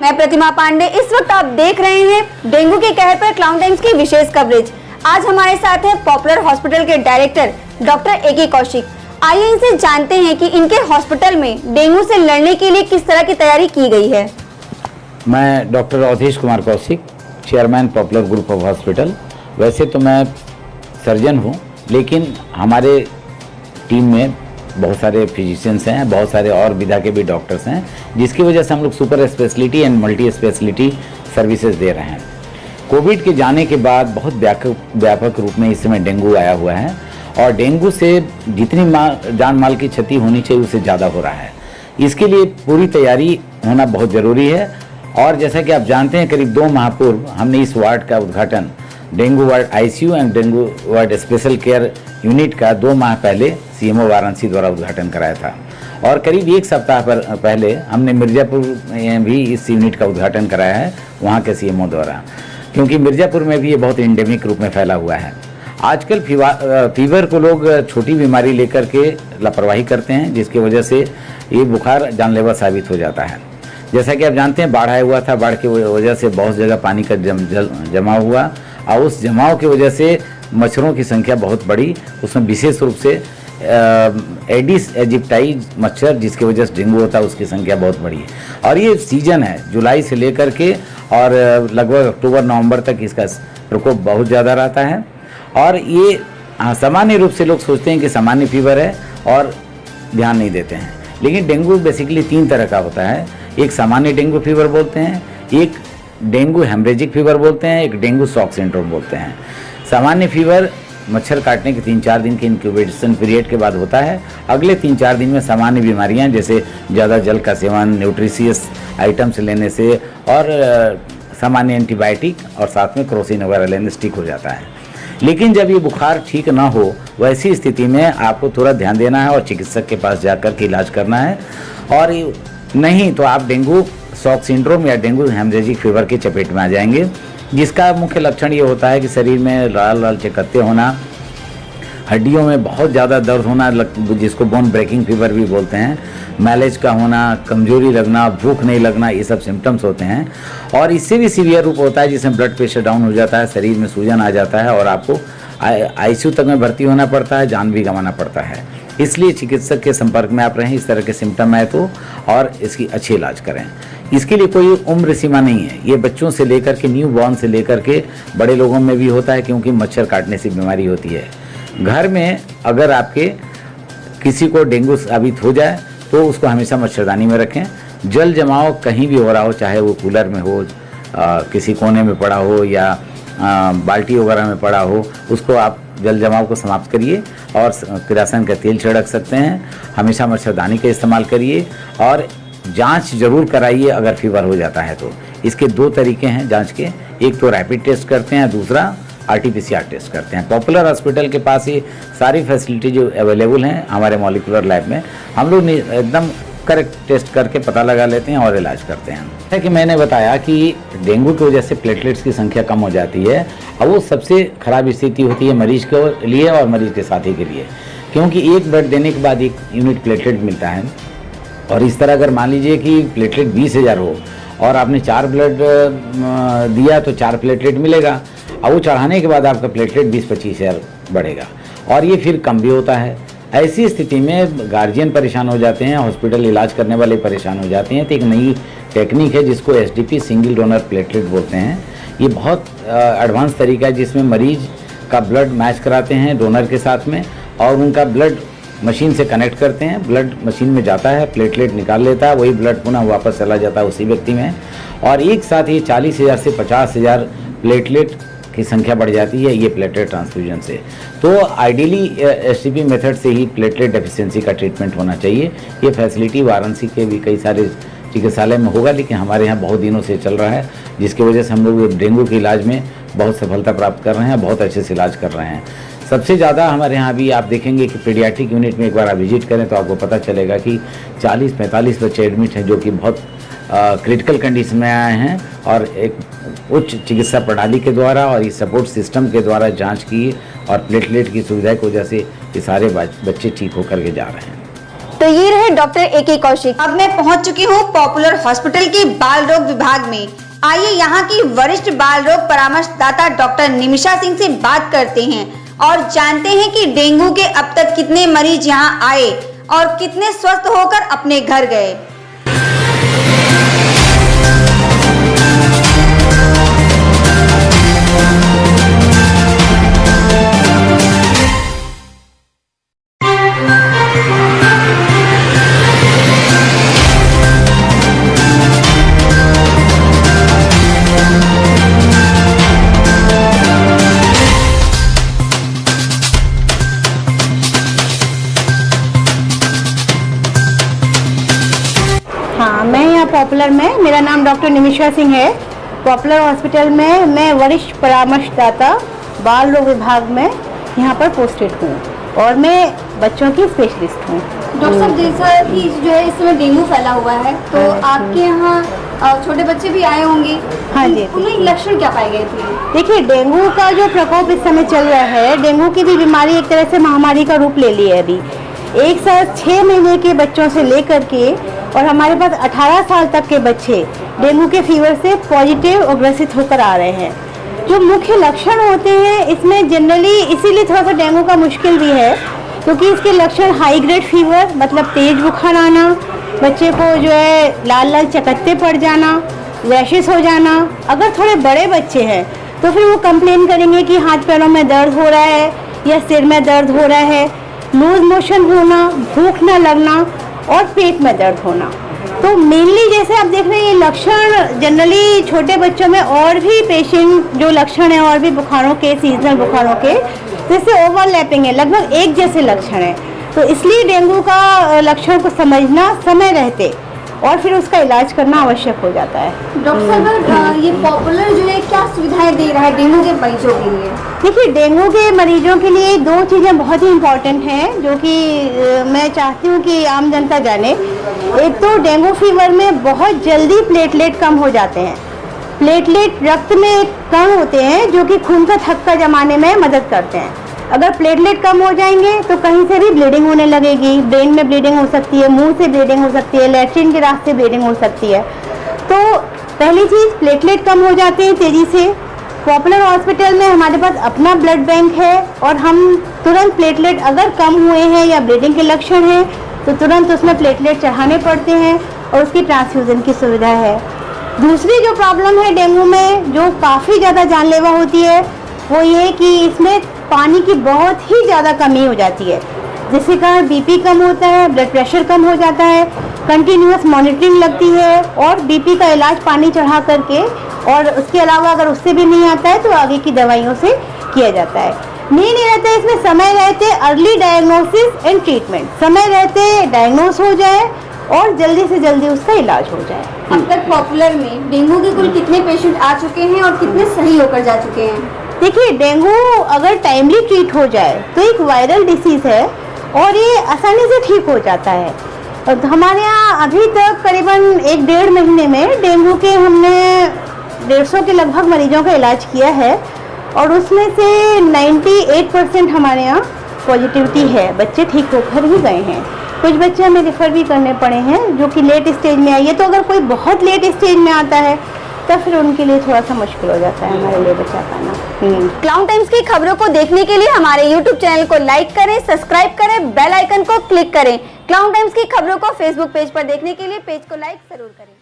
मैं प्रतिमा पांडे। इस वक्त आप देख रहे हैं डेंगू के कहर पर क्लाउन टाइम्स की विशेष कवरेज। आज हमारे साथ है पॉपुलर हॉस्पिटल के डायरेक्टर डॉक्टर ए.के. कौशिक। आइए इनसे जानते हैं कि इनके हॉस्पिटल में डेंगू से लड़ने के लिए किस तरह की तैयारी की गई है। मैं doctor Awadhesh Kumar Kaushik, chairman popular group of hospital. वैसे तो मैं सर्जन हूँ, लेकिन हमारे टीम में बहुत सारे फिजिशियंस हैं, बहुत सारे और विधा के भी डॉक्टर्स हैं, जिसकी वजह से हम लोग super speciality and multi speciality services दे रहे हैं। कोविड के जाने के बाद बहुत व्यापक रूप में इस समय डेंगू आया हुआ है और डेंगू से जितनी जान माल की क्षति होनी चाहिए उससे ज़्यादा हो रहा है। इसके लिए पूरी तैयारी होना बहुत ज़रूरी है। और जैसा कि आप जानते हैं, करीब 2 माह पूर्व हमने इस वार्ड का उद्घाटन, dengue ward ICU and dengue ward special care unit का 2 माह पहले सीएमओ वाराणसी द्वारा उद्घाटन कराया था। और करीब 1 सप्ताह पहले हमने मिर्ज़ापुर में भी इस यूनिट का उद्घाटन कराया है वहाँ के सीएमओ द्वारा, क्योंकि मिर्ज़ापुर में भी ये बहुत एंडेमिक रूप में फैला हुआ है। आजकल फीवर को लोग छोटी बीमारी लेकर के लापरवाही करते हैं, जिसकी वजह से ये बुखार जानलेवा साबित हो जाता है। जैसा कि आप जानते हैं, बाढ़ आया हुआ था, बाढ़ की वजह से बहुत जगह पानी का जमा हुआ और उस जमाव की वजह से मच्छरों की संख्या बहुत बढ़ी। उसमें विशेष रूप से एडिस एजिप्टाई मच्छर, जिसकी वजह से डेंगू होता है, उसकी संख्या बहुत बढ़ी है। और ये सीजन है जुलाई से लेकर के और लगभग अक्टूबर नवंबर तक इसका प्रकोप बहुत ज़्यादा रहता है। और ये सामान्य रूप से लोग सोचते हैं कि सामान्य फीवर है और ध्यान नहीं देते हैं, लेकिन डेंगू बेसिकली 3 तरह का होता है। एक सामान्य डेंगू फीवर बोलते हैं, एक डेंगू हेमरेजिक फीवर बोलते हैं, एक डेंगू शॉक सिंड्रोम बोलते हैं। सामान्य फीवर मच्छर काटने के 3-4 दिन के इंक्यूबेशन पीरियड के बाद होता है। अगले 3-4 दिन में सामान्य बीमारियां जैसे ज़्यादा जल का सेवन, न्यूट्रिशियस आइटम्स लेने से और सामान्य एंटीबायोटिक और साथ में क्रोसिन वगैरह लेने से ठीक हो जाता है। लेकिन जब ये बुखार ठीक ना हो, वैसी स्थिति में आपको थोड़ा ध्यान देना है और चिकित्सक के पास जाकर के इलाज करना है। और नहीं तो आप डेंगू शॉक सिंड्रोम या डेंगू हेमरेजिक फीवर की चपेट में आ जाएंगे, जिसका मुख्य लक्षण ये होता है कि शरीर में लाल लाल चकत्ते होना, हड्डियों में बहुत ज़्यादा दर्द होना, जिसको बोन ब्रेकिंग फीवर भी बोलते हैं, मैलेज का होना, कमजोरी लगना, भूख नहीं लगना, ये सब सिम्टम्स होते हैं। और इससे भी सीवियर रूप होता है जिसमें ब्लड प्रेशर डाउन हो जाता है, शरीर में सूजन आ जाता है और आपको आईसीयू तक में भर्ती होना पड़ता है, जान भी गंवाना पड़ता है। इसलिए चिकित्सक के संपर्क में आप रहें इस तरह के सिम्टम आए तो, और इसकी अच्छी इलाज करें। इसके लिए कोई उम्र सीमा नहीं है, ये बच्चों से लेकर के न्यू बॉर्न से लेकर के बड़े लोगों में भी होता है, क्योंकि मच्छर काटने से बीमारी होती है। घर में अगर आपके किसी को डेंगू साबित हो जाए तो उसको हमेशा मच्छरदानी में रखें। जल जमाव कहीं भी हो रहा हो, चाहे वो कूलर में हो, किसी कोने में पड़ा हो या बाल्टी वगैरह में पड़ा हो, उसको आप जल जमाव को समाप्त करिए और किरासन का तेल छिड़क सकते हैं। हमेशा मच्छरदानी का इस्तेमाल करिए और जांच जरूर कराइए अगर फीवर हो जाता है तो। इसके 2 तरीके हैं जांच के, एक तो रैपिड टेस्ट करते हैं, दूसरा RT-PCR टेस्ट करते हैं। पॉपुलर हॉस्पिटल के पास ये सारी फैसिलिटी जो अवेलेबल हैं हमारे मॉलिक्यूलर लैब में, हम लोग एकदम करेक्ट टेस्ट करके पता लगा लेते हैं और इलाज करते हैं। जैसा कि मैंने बताया कि डेंगू की वजह से प्लेटलेट्स की संख्या कम हो जाती है और वो सबसे खराब स्थिति होती है मरीज के लिए और मरीज के साथी के लिए, क्योंकि एक ब्लड देने के बाद 1 यूनिट प्लेटलेट मिलता है। और इस तरह अगर मान लीजिए कि प्लेटलेट 20,000 हो और आपने 4 ब्लड दिया तो 4 प्लेटलेट मिलेगा, और वो चढ़ाने के बाद आपका प्लेटलेट 20-25,000 बढ़ेगा और ये फिर कम भी होता है। ऐसी स्थिति में गार्जियन परेशान हो जाते हैं, हॉस्पिटल इलाज करने वाले परेशान हो जाते हैं। तो एक नई टेक्निक है जिसको SDP सिंगल डोनर प्लेटलेट बोलते हैं। ये बहुत एडवांस तरीका है जिसमें मरीज का ब्लड मैच कराते हैं डोनर के साथ में और उनका ब्लड मशीन से कनेक्ट करते हैं। ब्लड मशीन में जाता है, प्लेटलेट निकाल लेता है, वही ब्लड पुनः वापस चला जाता है उसी व्यक्ति में, और एक साथ ही 40,000 से 50,000 प्लेटलेट की संख्या बढ़ जाती है ये प्लेटलेट ट्रांसफ्यूजन से। तो आइडियली SDP मेथड से ही प्लेटलेट डेफिशिएंसी का ट्रीटमेंट होना चाहिए। ये फैसिलिटी वाराणसी के भी कई सारे चिकित्सालय में होगा, लेकिन हमारे यहाँ बहुत दिनों से चल रहा है, जिसकी वजह से हम लोग डेंगू के इलाज में बहुत सफलता प्राप्त कर रहे हैं, बहुत अच्छे से इलाज कर रहे हैं। सबसे ज़्यादा हमारे यहाँ भी आप देखेंगे कि पीडियाट्रिक यूनिट में एक बार आप विजिट करें तो आपको पता चलेगा कि 40-45 बच्चे एडमिट हैं जो कि बहुत क्रिटिकल कंडीशन में आए हैं और एक उच्च चिकित्सा प्रणाली के द्वारा और इस सपोर्ट सिस्टम के द्वारा जांच की और प्लेटलेट की सुविधा की वजह से ये सारे बच्चे ठीक होकर के जा रहे हैं। तो ये रहे डॉक्टर ए.के. कौशिक। अब मैं पहुंच चुकी हूं पॉपुलर हॉस्पिटल के बाल रोग विभाग में। आइए यहां की वरिष्ठ बाल रोग परामर्शदाता डॉक्टर निमिषा सिंह से बात करते हैं और जानते हैं कि डेंगू के अब तक कितने मरीज यहां आए और कितने स्वस्थ होकर अपने घर गए। हाँ, मैं यहाँ पॉपुलर में, मेरा नाम डॉक्टर निमिषा सिंह है। पॉपुलर हॉस्पिटल में मैं वरिष्ठ परामर्शदाता बाल रोग विभाग में यहाँ पर पोस्टेड हूँ और मैं बच्चों की स्पेशलिस्ट हूँ। डॉक्टर साहब, जैसा कि जो है इस समय डेंगू फैला हुआ है, तो आपके यहाँ छोटे बच्चे भी आए होंगे। हाँ जी। उनमें लक्षण क्या पाए गए थे? देखिए, डेंगू का जो प्रकोप इस समय चल रहा है, डेंगू की भी बीमारी एक तरह से महामारी का रूप ले ली है। अभी एक साथ 6 महीने के बच्चों से लेकर के और हमारे पास 18 साल तक के बच्चे डेंगू के फीवर से पॉजिटिव और ग्रसित होकर आ रहे हैं। जो मुख्य लक्षण होते हैं इसमें जनरली, इसीलिए थोड़ा सा डेंगू का मुश्किल भी है, क्योंकि इसके लक्षण हाई ग्रेड फीवर मतलब तेज बुखार आना, बच्चे को जो है लाल लाल चकत्ते पड़ जाना, रैशेस हो जाना। अगर थोड़े बड़े बच्चे हैं तो फिर वो कंप्लेन करेंगे कि हाथ पैरों में दर्द हो रहा है या सिर में दर्द हो रहा है, लूज मोशन होना, भूख न लगना और पेट में दर्द होना। तो मेनली जैसे आप देख रहे हैं, ये लक्षण जनरली छोटे बच्चों में और भी पेशेंट जो लक्षण है और भी बुखारों के, सीजनल बुखारों के, जैसे ओवरलैपिंग है, लगभग एक जैसे लक्षण है। तो इसलिए डेंगू का लक्षण को समझना समय रहते और फिर उसका इलाज करना आवश्यक हो जाता है। डॉक्टर साहब, ये पॉपुलर जो है क्या सुविधाएं दे रहा है डेंगू के मरीजों के लिए? देखिए, डेंगू के मरीजों के लिए 2 चीज़ें बहुत ही इम्पोर्टेंट हैं जो कि मैं चाहती हूँ कि आम जनता जाने। एक तो डेंगू फीवर में बहुत जल्दी प्लेटलेट कम हो जाते हैं। प्लेटलेट रक्त में कम होते हैं जो कि खून का थक्का जमाने में मदद करते हैं। अगर प्लेटलेट कम हो जाएंगे तो कहीं से भी ब्लीडिंग होने लगेगी, ब्रेन में ब्लीडिंग हो सकती है, मुंह से ब्लीडिंग हो सकती है, लैट्रिन के रास्ते ब्लीडिंग हो सकती है। तो पहली चीज़, प्लेटलेट कम हो जाते हैं तेज़ी से। पॉपुलर हॉस्पिटल में हमारे पास अपना ब्लड बैंक है और हम तुरंत प्लेटलेट अगर कम हुए हैं या ब्लीडिंग के लक्षण हैं तो तुरंत उसमें प्लेटलेट चढ़ाने पड़ते हैं और उसकी ट्रांसफ्यूज़न की सुविधा है। दूसरी जो प्रॉब्लम है डेंगू में, जो काफ़ी ज़्यादा जानलेवा होती है, वो ये कि इसमें पानी की बहुत ही ज़्यादा कमी हो जाती है, जिसके कारण बीपी कम होता है, ब्लड प्रेशर कम हो जाता है, कंटिन्यूअस मॉनिटरिंग लगती है और बीपी का इलाज पानी चढ़ा करके, और उसके अलावा अगर उससे भी नहीं आता है तो आगे की दवाइयों से किया जाता है। नहीं रहता है इसमें समय रहते अर्ली डायग्नोसिस एंड ट्रीटमेंट, समय रहते डायग्नोस हो जाए और जल्दी से जल्दी उसका इलाज हो जाए। अब तक पॉपुलर में डेंगू के कुल कितने पेशेंट आ चुके हैं और कितने सही होकर जा चुके हैं? देखिए, डेंगू अगर टाइमली ट्रीट हो जाए तो एक वायरल डिसीज़ है और ये आसानी से ठीक हो जाता है। और हमारे यहाँ अभी तक करीबन 1-1.5 महीने में डेंगू के हमने 150 के लगभग मरीजों का इलाज किया है और उसमें से 98% हमारे यहाँ पॉजिटिविटी है, बच्चे ठीक होकर ही गए हैं। कुछ बच्चे हमें रेफ़र भी करने पड़े हैं जो कि लेट स्टेज में आई है। तो अगर कोई बहुत लेट स्टेज में आता है तब फिर उनके लिए थोड़ा सा मुश्किल हो जाता है हमारे लिए बचा पाना। क्लाउन टाइम्स की खबरों को देखने के लिए हमारे YouTube चैनल को लाइक करें, सब्सक्राइब करें, बेल आइकन को क्लिक करें। क्लाउन टाइम्स की खबरों को Facebook पेज पर देखने के लिए पेज को लाइक जरूर करें।